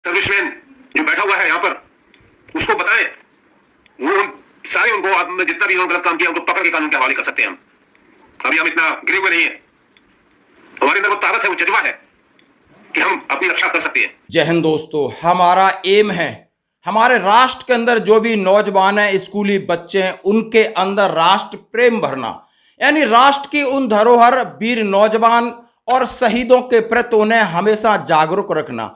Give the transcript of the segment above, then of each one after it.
Serviceman जो बैठा हुआ है यहाँ पर, उसको बताएं, वो सारे उनको जितना भी उन्होंने गलत काम किया उनको पकड़ के कानून के हवाले कर सकते हैं। हम अभी हम इतना गिरे हुए नहीं है, हमारे अंदर वो ताकत है, वो जज्बा है कि हम अपनी रक्षा कर सकते हैं। जय हिंद दोस्तों, हमारा एम है हमारे राष्ट्र के अंदर जो भी नौजवान हैं, स्कूली बच्चे हैं, उनके अंदर राष्ट्र प्रेम भरना, यानी राष्ट्र की उन धरोहर, वीर नौजवान और शहीदों के प्रति उन्हें हमेशा जागरूक रखना।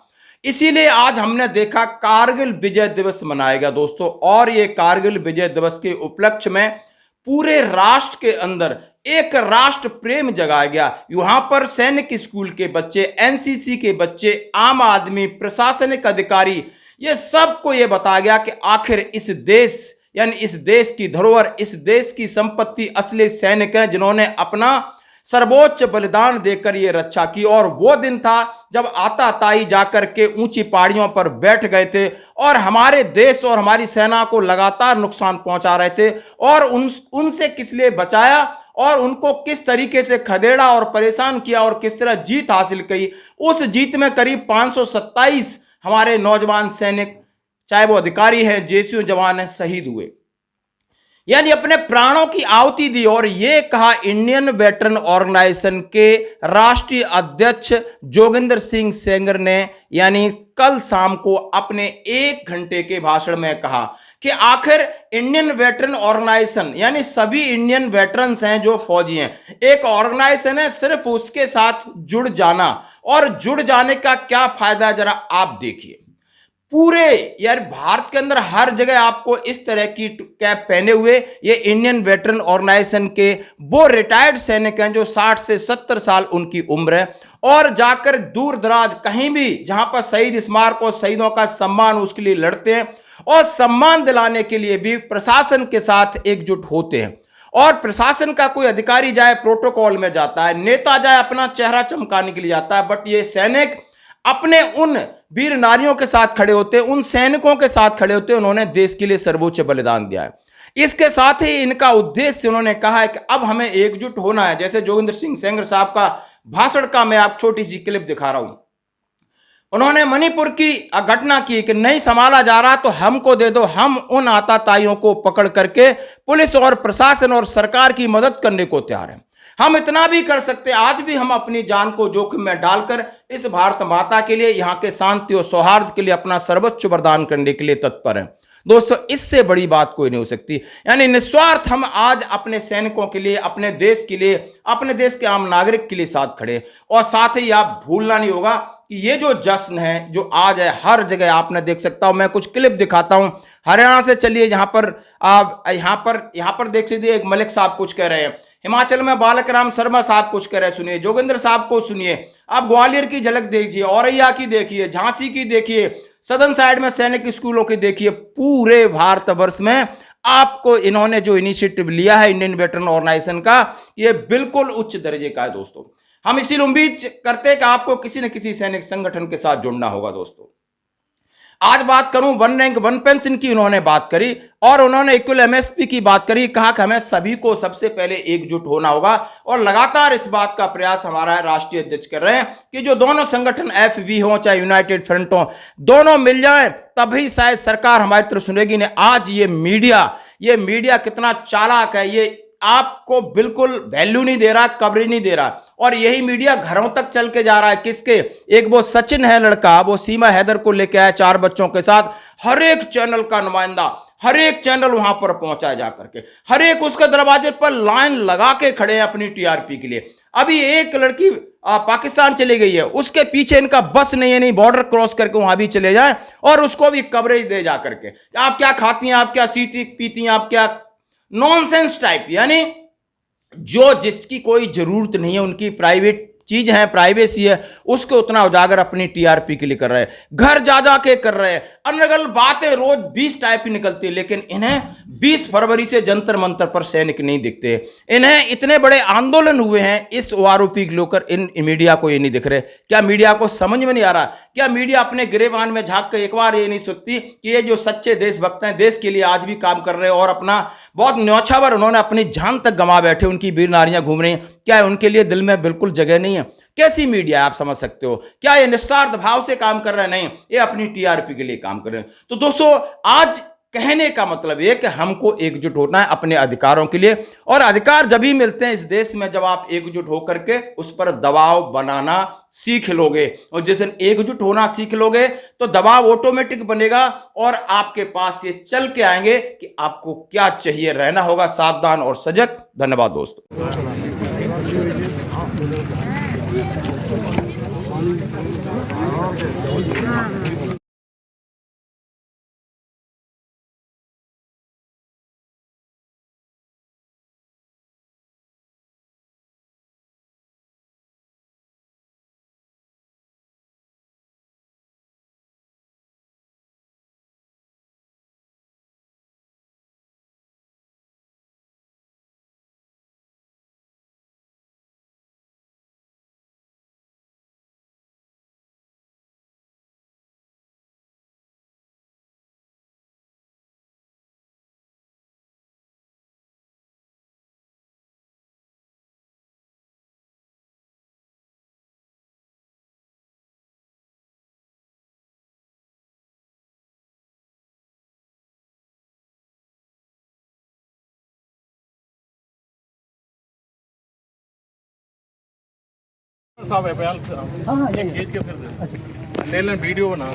इसीलिए आज हमने देखा कारगिल विजय दिवस मनाया गया दोस्तों, और ये कारगिल विजय दिवस के उपलक्ष्य में पूरे राष्ट्र के अंदर एक राष्ट्र प्रेम जगाया गया। यहां पर सैनिक स्कूल के बच्चे, एनसीसी के बच्चे, आम आदमी, प्रशासनिक अधिकारी, ये सबको ये बताया गया कि आखिर इस देश, यानी इस देश की धरोहर, इस देश की संपत्ति असली सैनिक हैं जिन्होंने अपना सर्वोच्च बलिदान देकर ये रक्षा की। और वो दिन था जब आताताई जाकर के ऊंची पहाड़ियों पर बैठ गए थे और हमारे देश और हमारी सेना को लगातार नुकसान पहुंचा रहे थे, और उनसे किस लिए बचाया और उनको किस तरीके से खदेड़ा और परेशान किया और किस तरह जीत हासिल की। उस जीत में करीब 527 हमारे नौजवान सैनिक, चाहे वो अधिकारी हैं, जेसीओ जवान हैं, शहीद हुए, यानी अपने प्राणों की आहुति दी। और ये कहा इंडियन वेटरन ऑर्गेनाइजेशन के राष्ट्रीय अध्यक्ष जोगिंदर सिंह सेंगर ने, यानी कल शाम को अपने 1 घंटे के भाषण में कहा कि आखिर इंडियन वेटरन ऑर्गेनाइजेशन, यानी सभी इंडियन वेटरन्स हैं जो फौजी हैं, एक ऑर्गेनाइजेशन है, सिर्फ उसके साथ जुड़ जाना। और जुड़ जाने का क्या फायदा, जरा आप देखिए। पूरे यार भारत के अंदर हर जगह आपको इस तरह की कैप पहने हुए ये इंडियन वेटरन ऑर्गेनाइजेशन के वो रिटायर्ड सैनिक हैं जो 60 से 70 साल उनकी उम्र है, और जाकर दूर दराज कहीं भी जहां पर शहीद स्मारक और शहीदों का सम्मान, उसके लिए लड़ते हैं और सम्मान दिलाने के लिए भी प्रशासन के साथ एकजुट होते हैं। और प्रशासन का कोई अधिकारी जाए प्रोटोकॉल में जाता है, नेता जाए अपना चेहरा चमकाने के लिए जाता है, बट ये सैनिक अपने उन वीर नारियों के साथ खड़े होते हैं, उन सैनिकों के साथ खड़े होते हैं, उन्होंने देश के लिए सर्वोच्च बलिदान दिया है। इसके साथ ही इनका उद्देश्य, उन्होंने कहा है कि अब हमें एकजुट होना है। जैसे जोगिंदर सिंह सेंगर साहब का भाषण का मैं आप छोटी सी क्लिप दिखा रहा हूं। उन्होंने मणिपुर की घटना की कि नहीं संभाला जा रहा तो हमको दे दो, हम उन आताताइयों को पकड़ करके पुलिस और प्रशासन और सरकार की मदद करने को तैयार हैं। हम इतना भी कर सकते, आज भी हम अपनी जान को जोखिम में डालकर इस भारत माता के लिए, यहाँ के शांति और सौहार्द के लिए अपना सर्वोच्च वरदान करने के लिए तत्पर हैं। दोस्तों, इससे बड़ी बात कोई नहीं हो सकती। यानी निस्वार्थ हम आज अपने सैनिकों के लिए, अपने देश के लिए, अपने देश के आम नागरिक के लिए साथ खड़े। और साथ ही आप भूलना नहीं होगा कि ये जो जश्न है जो आज है, हर जगह आपने देख सकता हूं। मैं कुछ क्लिप दिखाता हूं हरियाणा से। चलिए यहाँ पर देख लीजिए, एक मलिक साहब कुछ कह रहे हैं, हिमाचल में बालक राम शर्मा साहब कुछ कह रहे हैं, सुनिए, जोगिंदर साहब को सुनिए। आप ग्वालियर की झलक देखिए, औरैया की देखिए, झांसी की देखिए, सदर्न साइड में सैनिक स्कूलों की देखिए। पूरे भारतवर्ष में आपको इन्होंने जो इनिशिएटिव लिया है इंडियन वेटरन ऑर्गेनाइजेशन का, ये बिल्कुल उच्च दर्जे का है दोस्तों। हम इसीलिए उम्मीद करते हैं कि आपको किसी न किसी सैनिक संगठन के साथ जुड़ना होगा दोस्तों। आज बात करूं 1 रैंक 1 पेंशन की, उन्होंने बात करी और उन्होंने इक्वल एमएसपी की बात करी। कहा कि हमें सभी को सबसे पहले एकजुट होना होगा, और लगातार इस बात का प्रयास हमारा राष्ट्रीय अध्यक्ष कर रहे हैं कि जो दोनों संगठन एफवी हो चाहे यूनाइटेड फ्रंट हो, दोनों मिल जाएं, तभी शायद सरकार हमारी तरफ सुनेगी। ने आज ये मीडिया कितना चालाक है, ये आपको बिल्कुल वैल्यू नहीं दे रहा, कवरेज नहीं दे रहा, और यही मीडिया घरों तक चल के जा रहा है। किसके? एक वो सचिन है लड़का, वो सीमा हैदर को लेके आया 4 बच्चों के साथ, हर एक चैनल का नुमाइंदा, हर एक चैनल वहां पर पहुंचा जाकर के, हर एक उसके दरवाजे पर लाइन लगा के खड़े हैं अपनी टीआरपी के लिए। अभी एक लड़की पाकिस्तान चली गई है, उसके पीछे इनका बस नहीं है, नहीं बॉर्डर क्रॉस करके वहां भी चले जाए और उसको भी कवरेज दे जाकर के, आप क्या खाती हैं, आप क्या सीती पीती हैं, आप क्या नॉनसेंस टाइप, यानी जो जिसकी कोई जरूरत नहीं है, उनकी प्राइवेट चीज है, प्राइवेसी है, उसको उतना उजागर अपनी टीआरपी के लिए कर रहे हैं, घर जा जा के कर रहे हैं। अनर्गल बातें रोज 20 टाइप की निकलती है, लेकिन इन्हें 20 फरवरी से जंतर मंतर पर सैनिक नहीं दिखते। इन्हें इतने बड़े आंदोलन हुए हैं इस ओआरओपी के लेकर, इन मीडिया को ये नहीं दिख रहे। क्या मीडिया को समझ में नहीं आ रहा? क्या मीडिया अपने गिरेबान में झांक कर एक बार ये नहीं सोचती कि ये जो सच्चे देशभक्त हैं, देश के लिए आज भी काम कर रहे हैं और अपना बहुत न्यौछावर उन्होंने अपनी जान तक गंवा बैठे, उनकी वीर नारियां घूम रही हैं, क्या उनके लिए दिल में बिल्कुल जगह नहीं है? कैसी मीडिया आप समझ सकते हो? क्या ये निस्वार्थ भाव से काम कर रहे हैं? नहीं, ये अपनी टीआरपी के लिए काम कर रहे हैं। तो दोस्तों, आज कहने का मतलब यह कि हमको एकजुट होना है अपने अधिकारों के लिए, और अधिकार जब ही मिलते हैं इस देश में जब आप एकजुट होकर के उस पर दबाव बनाना सीख लोगे, और जिस दिन एकजुट होना सीख लोगे तो दबाव ऑटोमेटिक बनेगा और आपके पास ये चल के आएंगे कि आपको क्या चाहिए। रहना होगा सावधान और सजग। धन्यवाद दोस्तों। साहब है बयान खींच के फिर ले लें, वीडियो बना।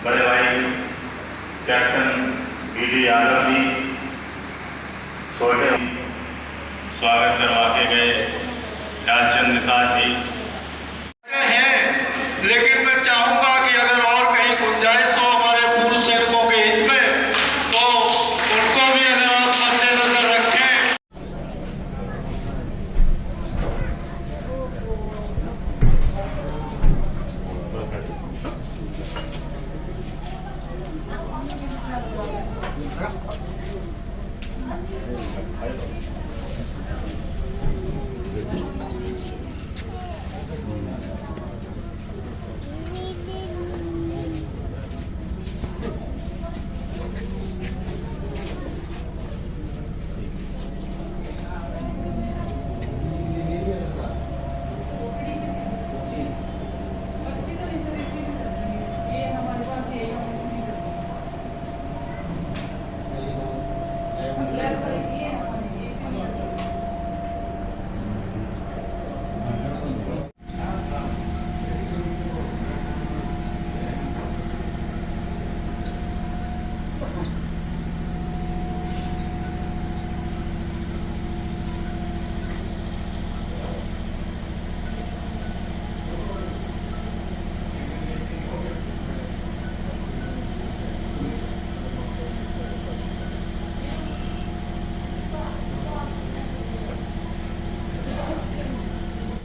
बड़े भाई कैप्टन BD यादव जी, छोटे स्वागत है।